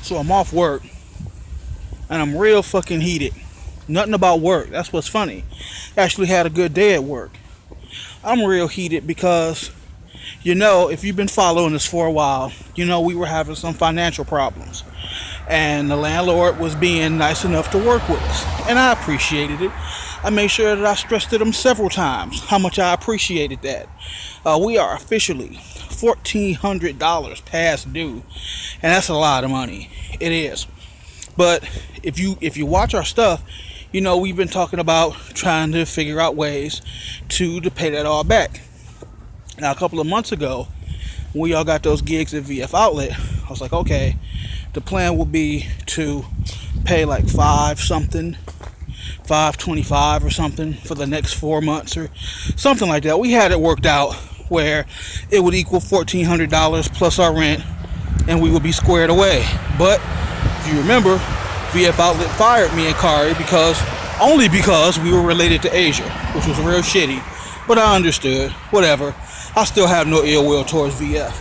So I'm off work and I'm real fucking heated. Nothing about work. That's what's funny. Actually had a good day at work. I'm real heated because, if you've been following us for a while, we were having some financial problems. And the landlord was being nice enough to work with us. And I appreciated it. I made sure that I stressed to them several times how much I appreciated that. We are officially $1,400 past due. And that's a lot of money. It is. But if you watch our stuff, we've been talking about trying to figure out ways to pay that all back. Now, a couple of months ago, when we all got those gigs at VF Outlet, I was like, okay, the plan will be to pay like $525 or something for the next 4 months or something like that. We had it worked out where it would equal $1,400 plus our rent, and we would be squared away. But if you remember, VF Outlet fired me and Kari only because we were related to Asia, which was real shitty. But I understood. Whatever. I still have no ill will towards VF.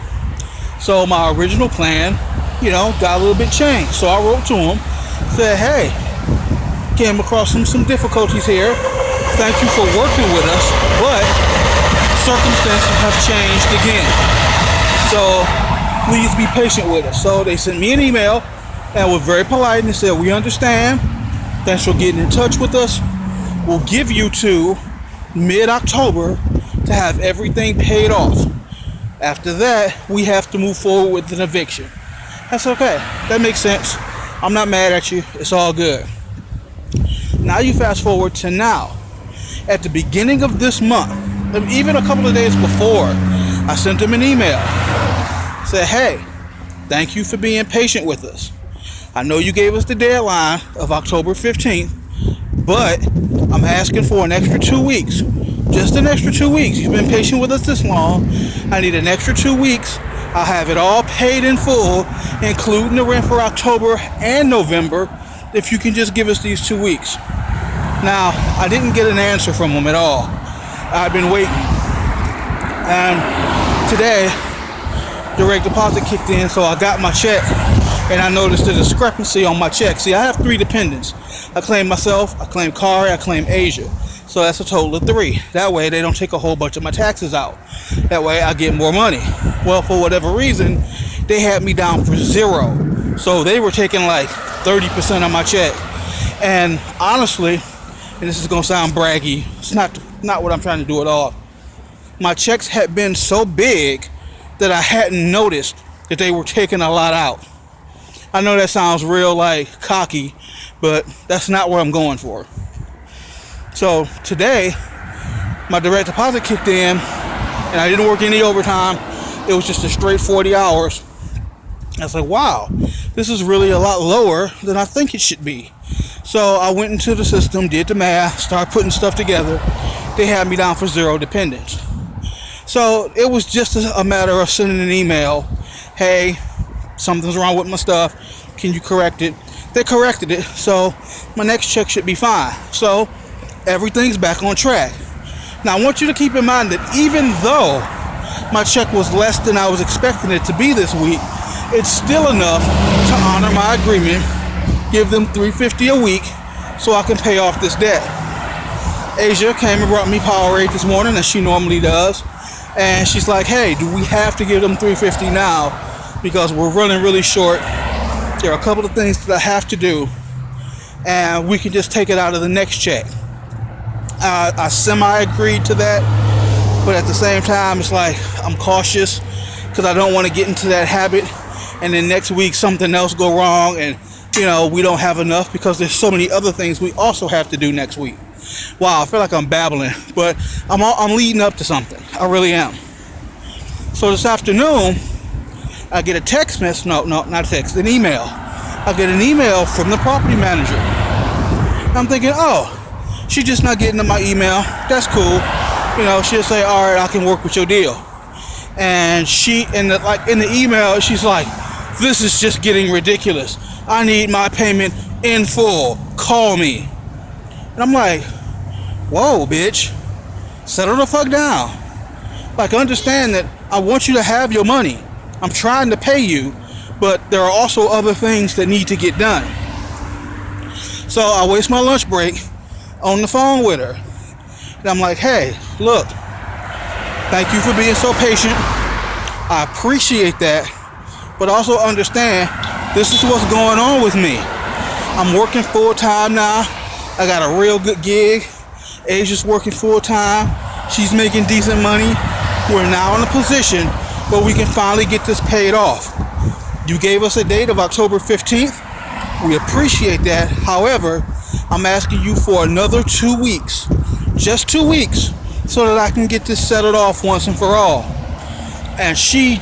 So my original plan, got a little bit changed. So I wrote to him, said, hey, came across some difficulties here. Thank you for working with us, but circumstances have changed again. So please be patient with us. So they sent me an email and were very polite and said, we understand. Thanks for getting in touch with us. We'll give you to mid-October to have everything paid off. After that, we have to move forward with an eviction. That's okay. That makes sense. I'm not mad at you. It's all good. Now you fast forward to now. At the beginning of this month, even a couple of days before, I sent him an email. Said, hey, thank you for being patient with us. I know you gave us the deadline of October 15th, but I'm asking for an extra 2 weeks. Just an extra 2 weeks. You've been patient with us this long. I need an extra 2 weeks. I'll have it all paid in full, including the rent for October and November, if you can just give us these 2 weeks. Now, I didn't get an answer from him at all. I've been waiting. And today, direct deposit kicked in, so I got my check. And I noticed a discrepancy on my check. See, I have 3 dependents. I claim myself, I claim Kari, I claim Asia. So that's a total of 3. That way they don't take a whole bunch of my taxes out. That way I get more money. Well, for whatever reason, they had me down for 0. So they were taking like 30% of my check. And honestly, and this is going to sound braggy, it's not what I'm trying to do at all. My checks had been so big that I hadn't noticed that they were taking a lot out. I know that sounds real like cocky, but that's not what I'm going for. So today, my direct deposit kicked in, and I didn't work any overtime. It was just a straight 40 hours. I was like, wow, this is really a lot lower than I think it should be. So I went into the system, did the math, started putting stuff together. They had me down for 0 dependents. So it was just a matter of sending an email, hey, something's wrong with my stuff, can you correct it? They corrected it, so my next check should be fine. So everything's back on track. Now I want you to keep in mind that even though my check was less than I was expecting it to be this week, it's still enough to honor my agreement, give them $350 a week so I can pay off this debt. Asia came and brought me Powerade this morning, as she normally does, and she's like, hey, do we have to give them $350 now because we're running really short? There are a couple of things that I have to do, and we can just take it out of the next check. I semi-agreed to that, but at the same time, it's like I'm cautious because I don't want to get into that habit, and then next week something else go wrong, and we don't have enough because there's so many other things we also have to do next week. Wow, I feel like I'm babbling, but I'm leading up to something. I really am. So this afternoon, I get a text message. No, not a text, an email. I get an email from the property manager. I'm thinking, oh, she's just not getting to my email. That's cool. She'll say, all right, I can work with your deal. And she, in the email, she's like, this is just getting ridiculous. I need my payment in full. Call me. And I'm like, whoa, bitch. Settle the fuck down. Like, understand that I want you to have your money. I'm trying to pay you, but there are also other things that need to get done. So I waste my lunch break on the phone with her. And I'm like, hey, look, thank you for being so patient. I appreciate that. But also understand, this is what's going on with me. I'm working full time now. I got a real good gig. Asia's working full time. She's making decent money. We're now in a position where we can finally get this paid off. You gave us a date of October 15th. We appreciate that. However, I'm asking you for another 2 weeks. Just 2 weeks, so that I can get this settled off once and for all. And she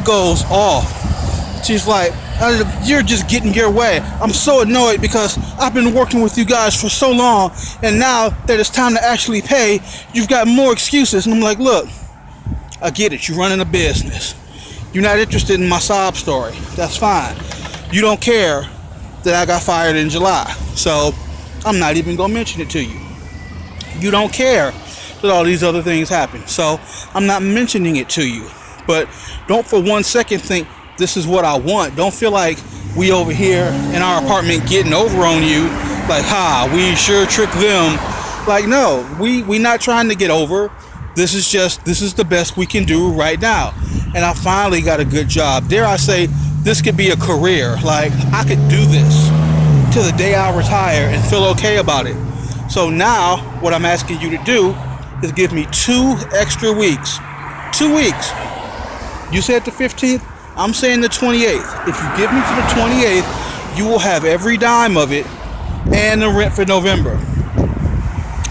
goes off. She's like, you're just getting your way. I'm so annoyed because I've been working with you guys for so long, and now that it's time to actually pay, you've got more excuses. And I'm like, look, I get it. You're running a business. You're not interested in my sob story. That's fine. You don't care that I got fired in July, so I'm not even going to mention it to you. You don't care that all these other things happen, so I'm not mentioning it to you. But don't for 1 second think this is what I want. Don't feel like we over here in our apartment getting over on you, like, we sure tricked them. Like, no, we not trying to get over. This is the best we can do right now. And I finally got a good job. Dare I say, this could be a career. Like, I could do this till the day I retire and feel okay about it. So now, what I'm asking you to do is give me 2 extra weeks. 2 weeks. You said the 15th. I'm saying the 28th. If you give me to the 28th, you will have every dime of it and the rent for November.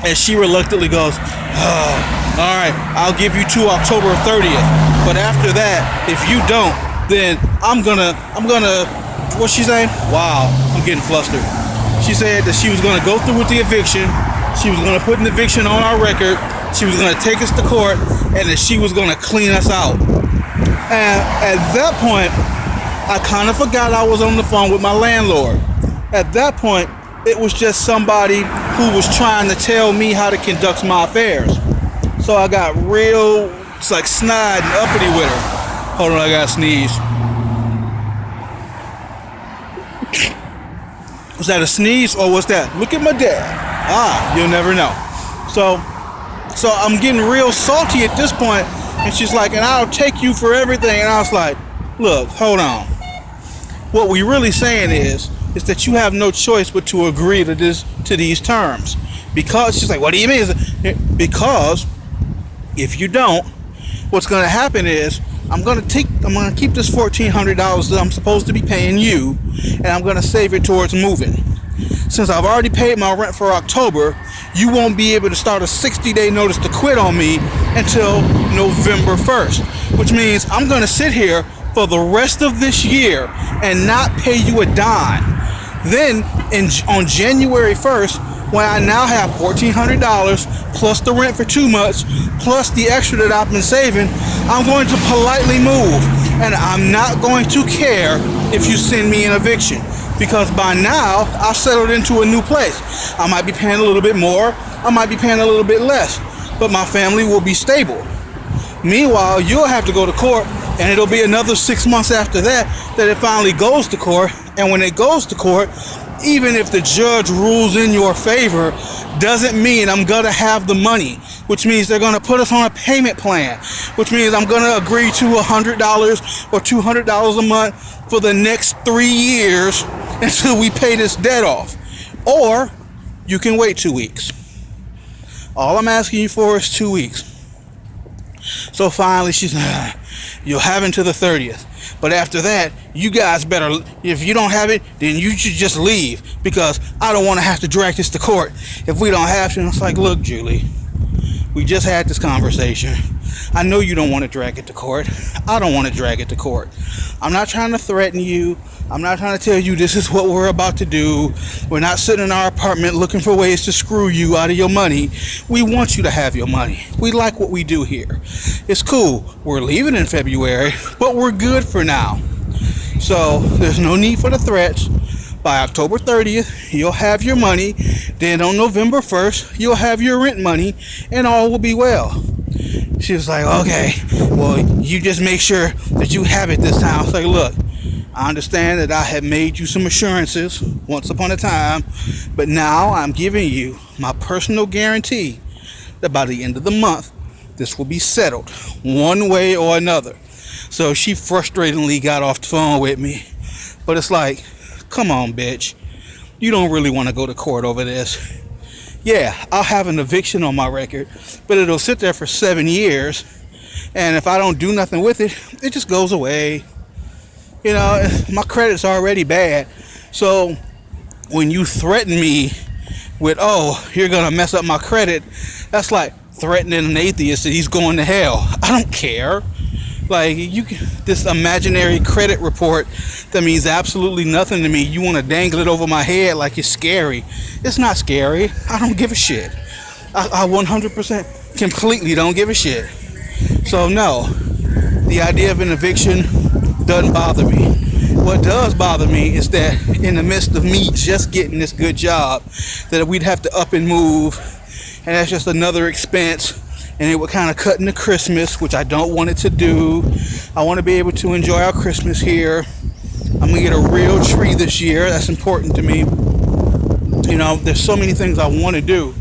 And she reluctantly goes, all right, I'll give you to October 30th. But after that, if you don't, then I'm gonna, what's she saying? Wow, I'm getting flustered. She said that she was gonna go through with the eviction. She was gonna put an eviction on our record. She was gonna take us to court, and that she was gonna clean us out. And at that point, I kind of forgot I was on the phone with my landlord. At that point, it was just somebody who was trying to tell me how to conduct my affairs. So I got real, like, snide and uppity with her. Hold on, I gotta sneeze. Was that a sneeze or was that? Look at my dad. You'll never know. So I'm getting real salty at this point, and she's like, and I'll take you for everything. And I was like, look, hold on. What we really saying is that you have no choice but to agree to these terms. Because she's like, what do you mean? Because if you don't, what's going to happen is I'm going to keep this $1,400 that I'm supposed to be paying you, and I'm going to save it towards moving. Since I've already paid my rent for October, you won't be able to start a 60-day notice to quit on me until November 1st, which means I'm going to sit here for the rest of this year and not pay you a dime. Then on January 1st, when I now have $1,400 plus the rent for 2 months plus the extra that I've been saving, I'm going to politely move, and I'm not going to care if you send me an eviction, because by now I've settled into a new place. I might be paying a little bit more, I might be paying a little bit less, but my family will be stable. Meanwhile, you'll have to go to court, and it'll be another 6 months after that it finally goes to court. And when it goes to court, even if the judge rules in your favor, doesn't mean I'm going to have the money, which means they're going to put us on a payment plan, which means I'm going to agree to $100 or $200 a month for the next 3 years until we pay this debt off. Or you can wait 2 weeks. All I'm asking you for is 2 weeks. So finally she's like, you'll have until the 30th. But after that, you guys better, if you don't have it, then you should just leave, because I don't want to have to drag this to court if we don't have to. And it's like, look, Julie, we just had this conversation. I know you don't want to drag it to court. I don't want to drag it to court. I'm not trying to threaten you. I'm not trying to tell you this is what we're about to do. We're not sitting in our apartment looking for ways to screw you out of your money. We want you to have your money. We like what we do here. It's cool. We're leaving in February, but we're good for now. So there's no need for the threats. By October 30th, you'll have your money. Then on November 1st, you'll have your rent money, and all will be well. She was like, okay, well, you just make sure that you have it this time. I was like, look, I understand that I had made you some assurances once upon a time, but now I'm giving you my personal guarantee that by the end of the month, this will be settled one way or another. So she frustratingly got off the phone with me. But it's like, come on, bitch. You don't really want to go to court over this. Yeah, I'll have an eviction on my record, but it'll sit there for 7 years. And if I don't do nothing with it, it just goes away. You know, my credit's already bad. So when you threaten me with, oh, you're going to mess up my credit, that's like threatening an atheist that he's going to hell. I don't care. Like, this imaginary credit report that means absolutely nothing to me, you want to dangle it over my head like it's scary. It's not scary. I don't give a shit. I 100% completely don't give a shit. So no, the idea of an eviction doesn't bother me. What does bother me is that in the midst of me just getting this good job, that we'd have to up and move, and that's just another expense, and it would kind of cut into Christmas, which I don't want it to do. I want to be able to enjoy our Christmas here. I'm going to get a real tree this year. That's important to me. You know, there's so many things I want to do,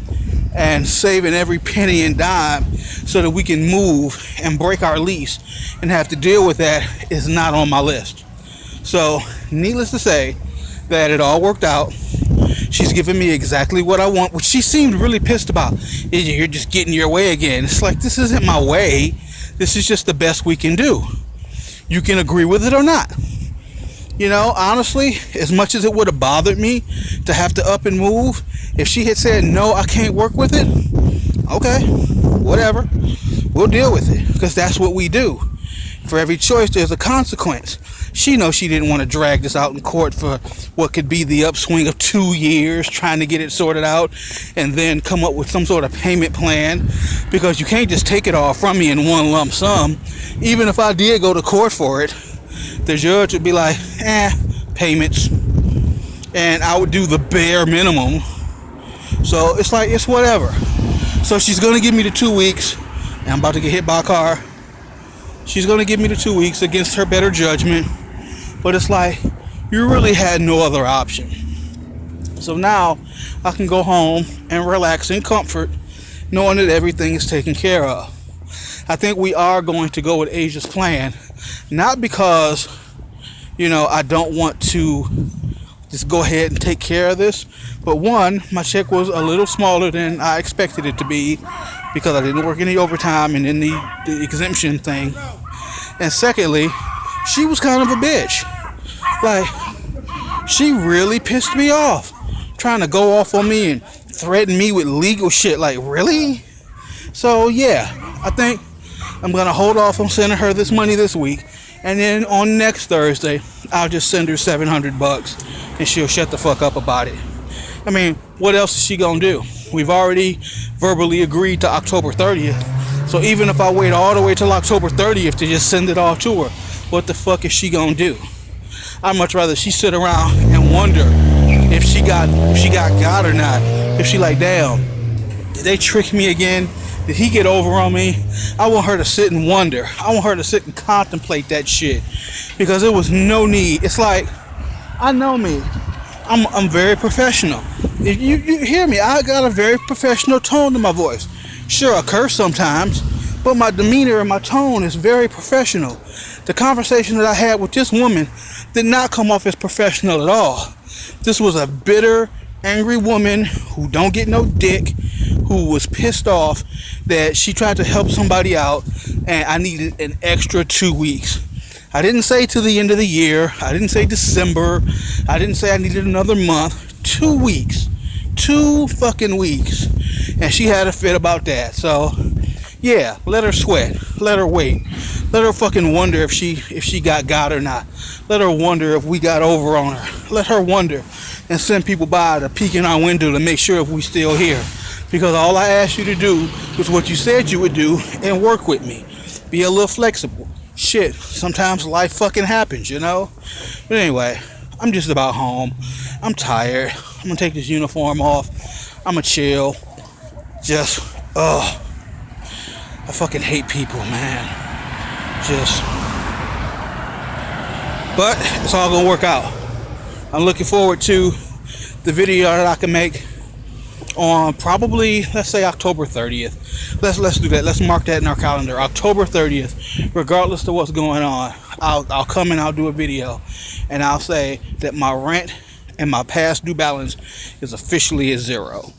and saving every penny and dime so that we can move and break our lease and have to deal with that is not on my list. So, needless to say, that it all worked out. She's giving me exactly what I want, which she seemed really pissed about. You're just getting your way again. It's like, this isn't my way. This is just the best we can do. You can agree with it or not. You know, honestly, as much as it would have bothered me to have to up and move, if she had said, no, I can't work with it, okay, whatever. We'll deal with it, because that's what we do. For every choice, there's a consequence. She knows she didn't want to drag this out in court for what could be the upswing of 2 years trying to get it sorted out and then come up with some sort of payment plan, because you can't just take it all from me in one lump sum. Even if I did go to court for it, the judge would be like, payments. And I would do the bare minimum. So it's like, it's whatever. So she's going to give me the 2 weeks. And I'm about to get hit by a car. She's going to give me the 2 weeks against her better judgment. But it's like, you really had no other option. So now I can go home and relax in comfort, knowing that everything is taken care of. I think we are going to go with Asia's plan. Not because, you know, I don't want to just go ahead and take care of this. But one, my check was a little smaller than I expected it to be, because I didn't work any overtime and in the exemption thing. And secondly, she was kind of a bitch. Like, she really pissed me off, trying to go off on me and threaten me with legal shit. Like, really? So yeah, I think I'm gonna hold off on sending her this money this week, and then on next Thursday I'll just send her $700 and she'll shut the fuck up about it. I mean, what else is she gonna do? We've already verbally agreed to October 30th. So even if I wait all the way till October 30th to just send it all to her, what the fuck is she gonna do? I'd much rather she sit around and wonder if she got or not. If she like, damn, did they trick me again? Did he get over on me? I want her to sit and wonder. I want her to sit and contemplate that shit, because there was no need. It's like, I know me. I'm very professional. If you hear me, I got a very professional tone to my voice. Sure, I curse sometimes, but my demeanor and my tone is very professional. The conversation that I had with this woman did not come off as professional at all. This was a bitter, angry woman who don't get no dick, who was pissed off that she tried to help somebody out and I needed an extra 2 weeks. I didn't say to the end of the year. I didn't say December. I didn't say I needed another month. 2 weeks. 2 fucking weeks. And she had a fit about that. So, yeah, let her sweat. Let her wait. Let her fucking wonder if she got or not. Let her wonder if we got over on her. Let her wonder and send people by to peek in our window to make sure if we still here. Because all I asked you to do was what you said you would do and work with me. Be a little flexible. Shit, sometimes life fucking happens, you know? But anyway, I'm just about home. I'm tired. I'm gonna take this uniform off. I'm gonna chill. Just, I fucking hate people, man. Just. But it's all gonna work out. I'm looking forward to the video that I can make on probably, let's say, October 30th. Let's do that. Let's mark that in our calendar. October 30th, regardless of what's going on, I'll come and I'll do a video, and I'll say that my rent and my past due balance is officially at 0.